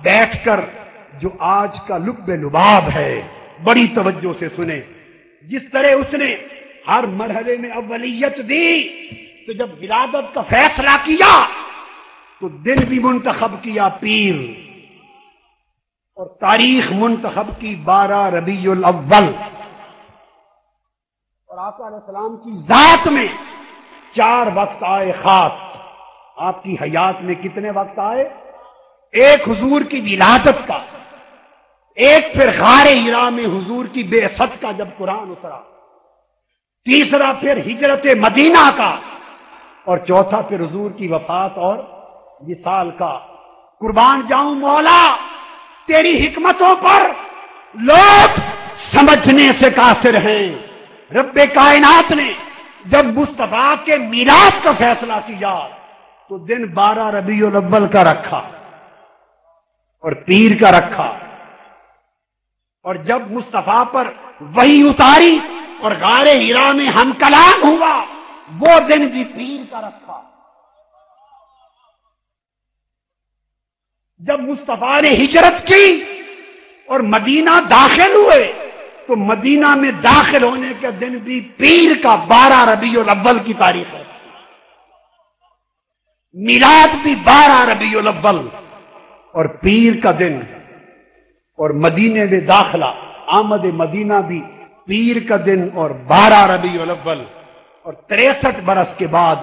بیٹھ کر جو آج کا لب لباب ہے بڑی توجہ سے سنیں. جس طرح اس نے ہر مرحلے میں اولیت دی تو جب ولادت کا فیصلہ کیا تو دن بھی منتخب کیا پیر اور تاریخ منتخب کی 12 ربیع الاول. اور آقا علیہ السلام کی ذات میں 4 وقت آئے خاص. آپ کی حیات میں کتنے وقت آئے؟ ایک حضور کی ولادت کا، ایک پھر غار حرا میں حضور کی بعثت کا جب قرآن اترا، تیسرا پھر ہجرت مدینہ کا، اور چوتھا پھر حضور کی وفات اور وصال کا. قربان جاؤں مولا تیری حکمتوں پر لوگ سمجھنے سے قاصر ہیں. رب کائنات نے جب مصطفیٰ کے میلاد کا فیصلہ کیا تو دن 12 ربیع الاول کا رکھا اور پیر کا رکھا، اور جب مصطفیٰ پر وحی اتاری اور غار حرا میں ہم کلام ہوا وہ دن بھی پیر کا رکھا. جب مصطفیٰ نے ہجرت کی اور مدینہ داخل ہوئے تو مدینہ میں داخل ہونے کے دن بھی پیر کا 12 ربیع الاول کی تاریخ ہے. میلاد بھی 12 ربیع الاول اور پیر کا دن، اور مدینے میں داخلہ آمد مدینہ بھی پیر کا دن اور 12 ربیع الاول. اور 63 برس کے بعد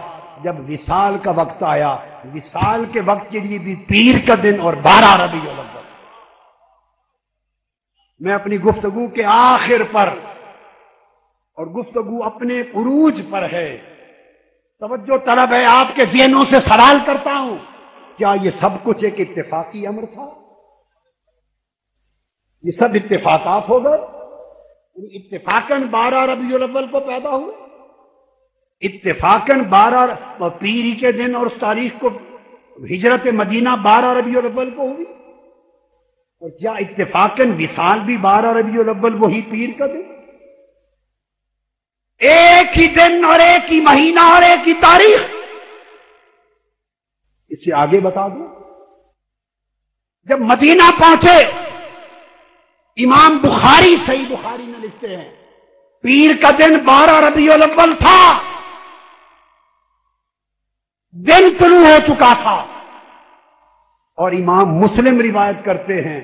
جب وصال کا وقت آیا، وصال کے وقت کے لیے بھی پیر کا دن اور 12 ربیع الاول. میں اپنی گفتگو کے آخر پر، اور گفتگو اپنے عروج پر ہے، توجہ طلب ہے، آپ کے ذہنوں سے سوال کرتا ہوں، کیا یہ سب کچھ ایک اتفاقی امر تھا؟ یہ سب اتفاقات ہو گئے؟ اتفاقاً 12 ربیع الاول کو پیدا ہوئے، اتفاقاً 12 پیری کے دن اور اس تاریخ کو ہجرت مدینہ 12 ربیع الاول کو ہوئی، اور کیا اتفاقاً وصال بھی 12 ربیع الاول وہی پیر کا دن؟ ایک ہی دن اور ایک ہی مہینہ اور ایک ہی تاریخ. اس سے آگے بتا دوں، جب مدینہ پہنچے امام بخاری صحیح بخاری میں لکھتے ہیں پیر کا دن 12 ربیع الاول تھا، دن طلوع ہو چکا تھا. اور امام مسلم روایت کرتے ہیں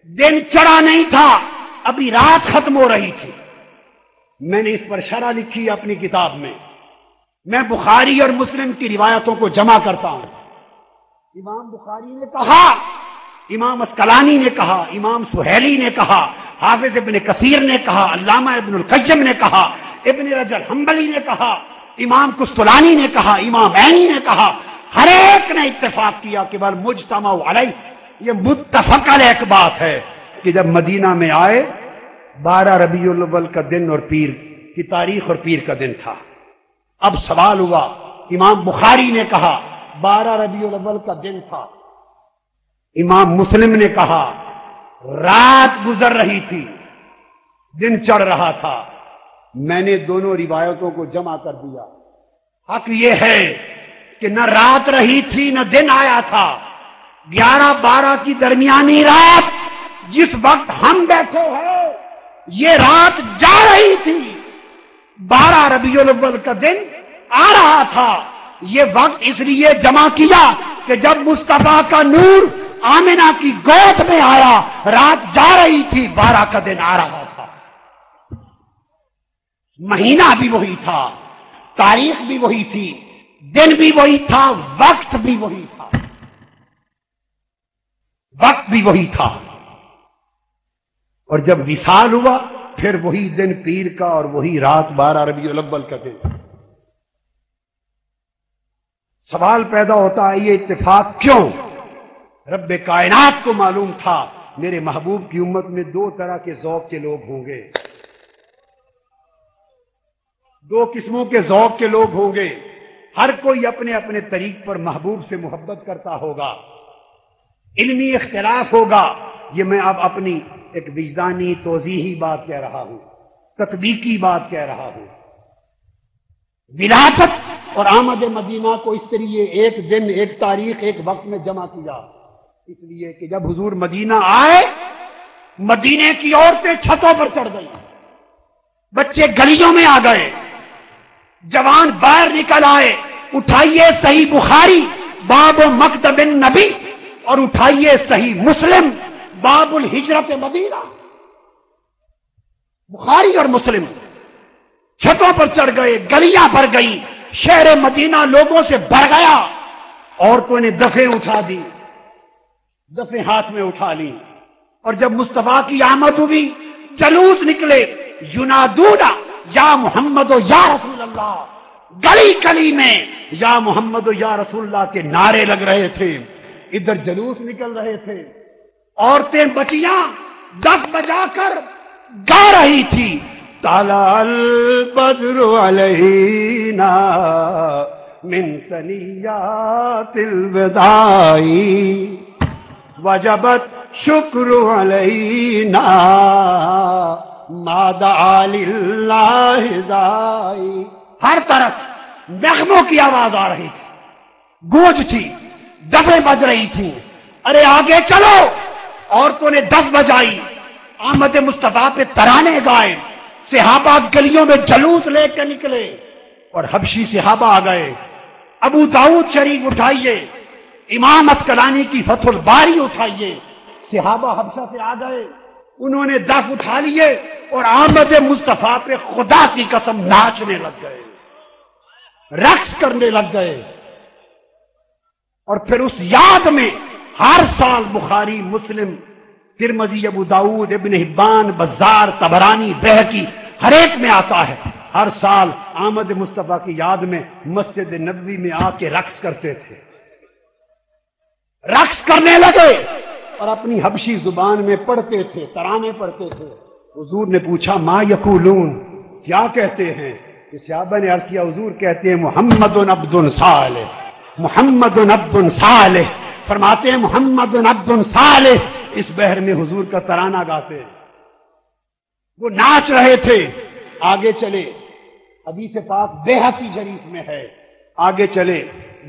دن چڑھا نہیں تھا، ابھی رات ختم ہو رہی تھی. میں نے اس پر شرح لکھی اپنی کتاب میں. میں بخاری اور مسلم کی روایتوں کو جمع کرتا ہوں. امام بخاری نے کہا، امام اسقلانی نے کہا، امام سہیلی نے کہا، حافظ ابن کثیر نے کہا، علامہ ابن القیم نے کہا، ابن رجب حنبلی نے کہا، امام قسطلانی نے کہا، امام عینی نے کہا، ہر ایک نے اتفاق کیا کہ بل مجتمع علیہ، یہ متفق علیہ ایک بات ہے کہ جب مدینہ میں آئے 12 ربیع الاول کا دن اور پیر کی تاریخ اور پیر کا دن تھا. اب سوال ہوا، امام بخاری نے کہا 12 ربیع الاول کا دن تھا، امام مسلم نے کہا رات گزر رہی تھی، دن چڑھ رہا تھا. میں نے دونوں روایتوں کو جمع کر دیا. حق یہ ہے کہ نہ رات رہی تھی نہ دن آیا تھا. 11-12 کی درمیانی رات جس وقت ہم بیٹھے ہیں یہ رات جا رہی تھی، 12 ربیع الاول کا دن آ رہا تھا. یہ وقت اس لیے جمع کیا کہ جب مصطفیٰ کا نور آمنہ کی گود میں آیا رات جا رہی تھی، 12 کا دن آ رہا تھا. مہینہ بھی وہی تھا، تاریخ بھی وہی تھی، دن بھی وہی تھا، وقت بھی وہی تھا، وقت بھی وہی تھا. اور جب وصال ہوا پھر وہی دن پیر کا اور وہی رات 12 ربیع الاول کا دن. سوال پیدا ہوتا ہے یہ اتفاق کیوں؟ رب کائنات کو معلوم تھا میرے محبوب کی امت میں 2 طرح کے ذوق کے لوگ ہوں گے، 2 قسموں کے ذوق کے لوگ ہوں گے. ہر کوئی اپنے اپنے طریق پر محبوب سے محبت کرتا ہوگا، علمی اختلاف ہوگا. یہ میں اب اپنی ایک وجدانی توضیحی بات کہہ رہا ہوں، تطبیقی بات کہہ رہا ہوں. ولادت اور آمد مدینہ کو اس طریقے ایک دن، ایک تاریخ، ایک وقت میں جمع کیا. اس لیے کہ جب حضور مدینہ آئے، مدینے کی عورتیں چھتوں پر چڑھ گئی، بچے گلیوں میں آ گئے، جوان باہر نکل آئے۔ اٹھائیے صحیح بخاری باب مکتب النبی اور اٹھائیے صحیح مسلم باب الہجرت مدینہ، بخاری اور مسلم چھتوں پر چڑھ گئے، گلیاں بھر گئی، شہر مدینہ لوگوں سے بھر گیا۔ عورتوں نے دفیں اٹھا دی، دفیں ہاتھ میں اٹھا لی، اور جب مصطفیٰ کی آمد ہوئی جلوس نکلے، ینادون یا محمد و یا رسول اللہ، گلی گلی میں یا محمد و یا رسول اللہ کے نعرے لگ رہے تھے، ادھر جلوس نکل رہے تھے، عورتیں بچیاں دف بجا کر گا رہی تھی، طلع البدر علینا من ثنیات الوداع وجبت شکر علینا ما دعا للہ داعی۔ ہر طرف نغموں کی آواز آ رہی تھی، گونج تھی، دفیں بج رہی تھی، ارے آگے چلو۔ عورتوں نے دف بجائی، آمد مصطفیٰ پہ ترانے گائے، صحابہ گلیوں میں جلوس لے کے نکلے، اور حبشی صحابہ آ گئے۔ ابو داؤد شریف اٹھائیے، امام اسقلانی کی فتح الباری اٹھائیے، صحابہ حبشہ سے آ گئے، انہوں نے دف اٹھا لیے اور آمد مصطفیٰ پہ خدا کی قسم ناچنے لگ گئے، رقص کرنے لگ گئے۔ اور پھر اس یاد میں ہر سال بخاری، مسلم، ترمذی، ابو داؤد، ابن حبان، بزار، طبرانی، بہقی، ہر ایک میں آتا ہے، ہر سال آمد مصطفیٰ کی یاد میں مسجد نبوی میں آ کے رقص کرتے تھے، رقص کرنے لگے اور اپنی حبشی زبان میں پڑھتے تھے، ترانے پڑھتے تھے۔ حضور نے پوچھا ما یقولون، کیا کہتے ہیں؟ کہ صحابہ نے عرض کیا حضور کہتے ہیں محمد عبد صالح، محمد عبد صالح، فرماتے ہیں محمد عبد صالح۔ اس بحر میں حضور کا ترانہ گاتے ہیں، وہ ناچ رہے تھے۔ آگے چلے، حدیث پاک بیہقی شریف میں ہے، آگے چلے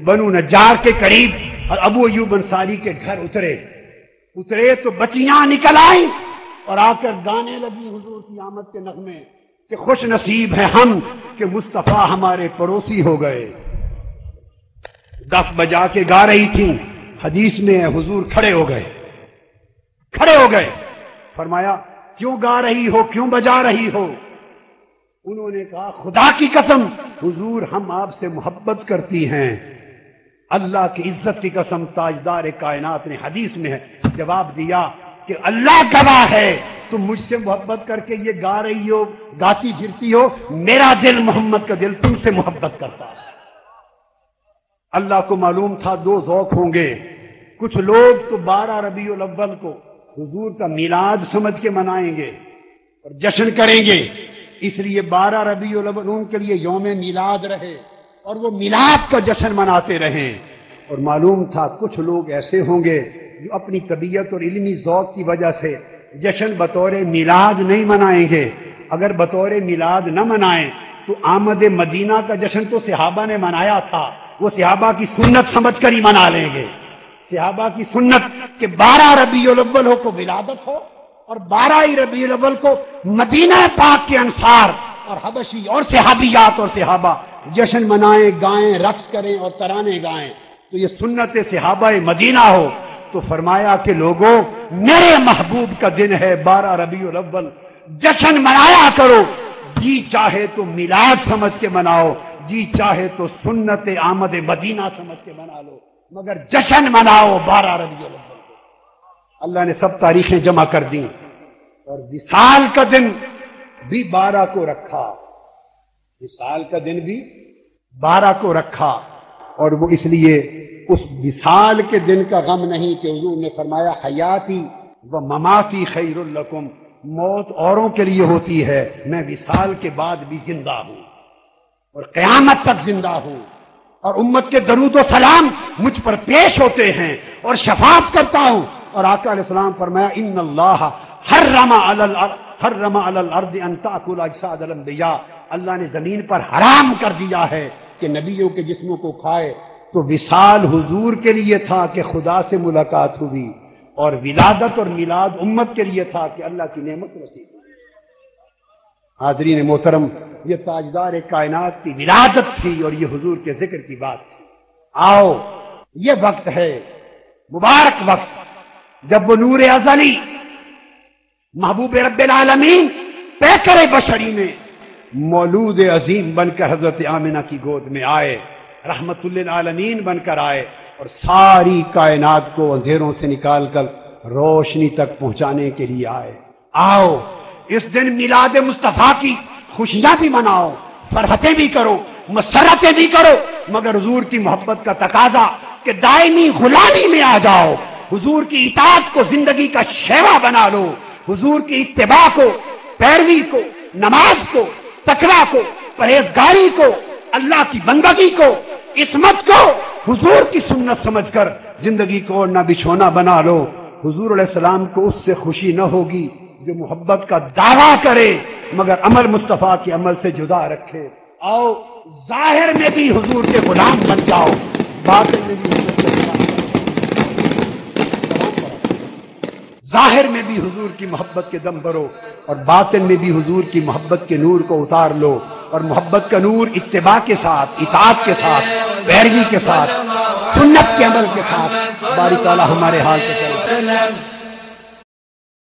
بنو نجار کے قریب اور ابو ایوب انصاری کے گھر اترے تو بچیاں نکل آئیں اور آ کر گانے لگی حضور کی آمد کے نغمے کہ خوش نصیب ہیں ہم کہ مصطفیٰ ہمارے پڑوسی ہو گئے۔ دف بجا کے گا رہی تھیں، حدیث میں ہے حضور کھڑے ہو گئے، فرمایا کیوں گا رہی ہو، کیوں بجا رہی ہو؟ انہوں نے کہا خدا کی قسم حضور ہم آپ سے محبت کرتی ہیں، اللہ کی عزت کی قسم تاجدار کائنات نے حدیث میں ہے جواب دیا کہ اللہ گواہ ہے تم مجھ سے محبت کر کے یہ گا رہی ہو، گاتی پھرتی ہو، میرا دل، محمد کا دل تم سے محبت کرتا ہے۔ اللہ کو معلوم تھا دو ذوق ہوں گے، کچھ لوگ تو 12 ربیع الاول کو حضور کا میلاد سمجھ کے منائیں گے اور جشن کریں گے، اس لیے 12 ربیع الاول ان کے لیے یوم میلاد رہے اور وہ میلاد کا جشن مناتے رہیں۔ اور معلوم تھا کچھ لوگ ایسے ہوں گے جو اپنی طبیعت اور علمی ذوق کی وجہ سے جشن بطور میلاد نہیں منائیں گے۔ اگر بطور میلاد نہ منائیں تو آمد مدینہ کا جشن تو صحابہ نے منایا تھا، وہ صحابہ کی سنت سمجھ کر ہی منا لیں گے۔ صحابہ کی سنت کہ 12 ربیع الاول ہو کو ولادت ہو اور 12 ہی ربیع الاول کو مدینہ پاک کے انصار اور حبشی اور صحابیات اور صحابہ جشن منائیں، گائیں، رقص کریں اور ترانے گائیں، تو یہ سنت صحابہ مدینہ ہو۔ تو فرمایا کہ لوگوں میرے محبوب کا دن ہے 12 ربیع الاول، جشن منایا کرو، جی چاہے تو میلاد سمجھ کے مناؤ، جی چاہے تو سنت آمد مدینہ سمجھ کے منا لو، مگر جشن مناؤ 12 ربیع الاول کو۔ اللہ نے سب تاریخیں جمع کر دیں اور وصال کا دن بھی 12 کو رکھا، وصال کا دن بھی 12 کو رکھا، اور وہ اس لیے اس وصال کے دن کا غم نہیں کہ حضور نے فرمایا حیاتی و مماتی خیر لکم، موت اوروں کے لیے ہوتی ہے، میں وصال کے بعد بھی زندہ ہوں اور قیامت تک زندہ ہوں، اور امت کے درود و سلام مجھ پر پیش ہوتے ہیں اور شفاعت کرتا ہوں۔ اور آقا علیہ السلام فرمایا ان اللہ حرم علی الارض ان تاکل اجساد الانبیاء، اللہ نے زمین پر حرام کر دیا ہے کہ نبیوں کے جسموں کو کھائے، تو وصال حضور کے لیے تھا کہ خدا سے ملاقات ہوئی، اور ولادت اور میلاد امت کے لیے تھا کہ اللہ کی نعمت نصیب ہوئی۔ حاضرین محترم، یہ تاجدار کائنات کی ولادت تھی اور یہ حضور کے ذکر کی بات تھی۔ آؤ، یہ وقت ہے، مبارک وقت، جب وہ نور ازلی محبوب رب العالمین پیکر بشری میں مولود عظیم بن کر حضرت آمنہ کی گود میں آئے، رحمت للعالمین بن کر آئے، اور ساری کائنات کو اندھیروں سے نکال کر روشنی تک پہنچانے کے لیے آئے۔ آؤ، اس دن میلاد مصطفیٰ کی خوشیاں بھی مناؤ، فرحتیں بھی کرو، مسرتیں بھی کرو، مگر حضور کی محبت کا تقاضا کہ دائمی غلامی میں آ جاؤ، حضور کی اطاعت کو زندگی کا شیوا بنا لو، حضور کی اتباع کو، پیروی کو، نماز کو، تقویٰ کو، پرہیزگاری کو، اللہ کی بندگی کو، عصمت کو حضور کی سنت سمجھ کر زندگی کو اوڑھنا بچھونا بنا لو۔ حضور علیہ السلام کو اس سے خوشی نہ ہوگی جو محبت کا دعویٰ کرے مگر عمل مصطفیٰ کے عمل سے جدا رکھے۔ آؤ، ظاہر میں بھی حضور کے غلام بن جاؤ، باطن میں بھی حضور کے غلام بن جاؤ۔ ظاہر میں بھی حضور کی محبت کے دم بھرو، اور باطن میں بھی حضور کی محبت کے نور کو اتار لو، اور محبت کا نور اتباع کے ساتھ، اطاعت کے ساتھ، پیروی کے ساتھ، سنت کے عمل کے ساتھ باری تعالیٰ ہمارے حال سے چلے۔